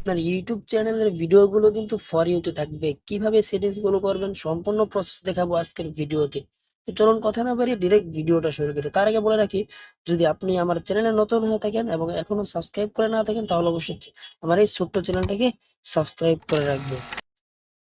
আপনার ইউটিউব চ্যানেলের ভিডিওগুলো কিন্তু ফর ইউতে থাকবে। কিভাবে সেটিংস গুলো করবেন সম্পূর্ণ প্রসেস দেখাবো আজকের ভিডিওতে। তো চলুন কথা না বাড়িয়ে ডিরেক্ট ভিডিওটা শুরু করি। তার আগে বলে রাখি, যদি আপনি আমার চ্যানেলে নতুন হয়ে থাকেন এবং এখনো সাবস্ক্রাইব করে না থাকেন তাহলে অবশ্যই আমার এই ছোট্ট চ্যানেলটাকে সাবস্ক্রাইব করে রাখবেন।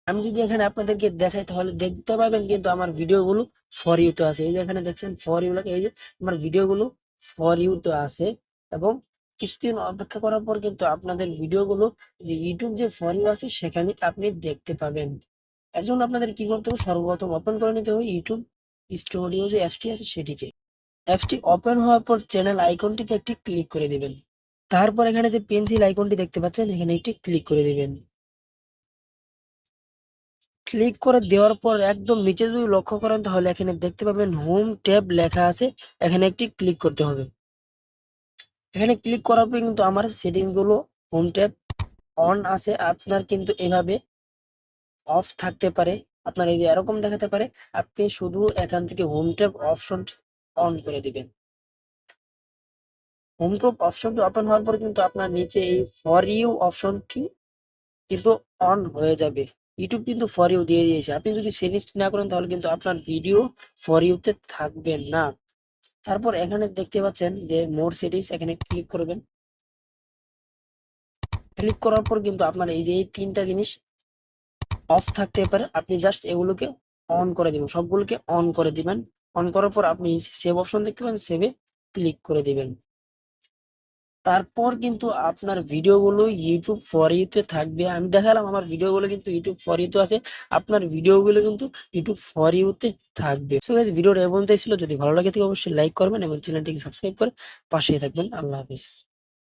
আমি যদি এখানে আপনাদেরকে দেখাই তাহলে দেখতে পাবেন কিন্তু আমার ভিডিওগুলো ফর ইউতে আছে। এই যে এখানে দেখছেন ফর ইউ লাগে, এই যে আমার ভিডিওগুলো ফর ইউতে আছে। এবং কিছুদিন অপেক্ষা করার পর কিন্তু আপনাদের ভিডিওগুলো যে ইউটিউব যে ফর ইউ আছে সেখানে আপনি দেখতে পাবেন। এর জন্য আপনাদের কি করতে হবে, সর্বপ্রথম ওপেন করে নিতে হবে ইউটিউব স্টুডিও যে অ্যাপটি আছে সেটিকে। অ্যাপটি ওপেন হওয়ার পর চ্যানেল আইকনটিতে একটি ক্লিক করে দিবেন। তারপর এখানে যে পেন্সিল আইকনটি দেখতে পাচ্ছেন এখানে একটি ক্লিক করে দিবেন। ক্লিক করে দেওয়ার পর একদম নিচে যদি লক্ষ্য করেন তাহলে এখানে দেখতে পাবেন হোম ট্যাব লেখা আছে, এখানে একটি ক্লিক করতে হবে। এখানে ক্লিক করার পর কিন্তু আমার সেটিংস গুলো হোম ট্যাব অন আছে, আপনার কিন্তু এভাবে অফ থাকতে পারে। আপনার এই যে এরকম দেখাতে পারে, আপনি শুধু এখান থেকে হোম ট্যাব অপশন অন করে দিবেন। হোম ট্যাব অপশনটি ওপেন হওয়ার পর কিন্তু আপনার নিচে এই ফর ইউ অপশনটি কিন্তু অন হয়ে যাবে। ইউটিউব কিন্তু ফর ইউ দিয়ে দিয়েছে। আপনি যদি সেটিংস না করেন তাহলে কিন্তু আপনার ভিডিও ফর ইউতে থাকবে না। তারপর এখানে দেখতে পাচ্ছেন যে মোর সেটিংস, এখানে ক্লিক করবেন। ক্লিক করার পর কিন্তু আপনার এই যে এই তিনটা জিনিস অফ থাকতে পারে, আপনি জাস্ট এগুলোকে অন করে দিবেন, সবগুলোকে অন করে দিবেন। অন করার পর আপনি সেভ অপশন দেখতে পাবেন, সেভে ক্লিক করে দিবেন। তারপর কিন্তু আপনার ভিডিওগুলো ইউটিউব ফর ইউতে থাকবে। আমি দেখালাম আমার ভিডিওগুলো কিন্তু ইউটিউব ফর ইউতে আছে, আপনার ভিডিওগুলো কিন্তু ইউটিউব ফর ইউতে থাকবে। সো গাইস, ভিডিওটা এই পর্যন্তই ছিল। যদি ভালো লাগে থাকে অবশ্যই লাইক করবেন এবং চ্যানেলটিকে সাবস্ক্রাইব করে পাশেই থাকবেন। আল্লাহ হাফেজ।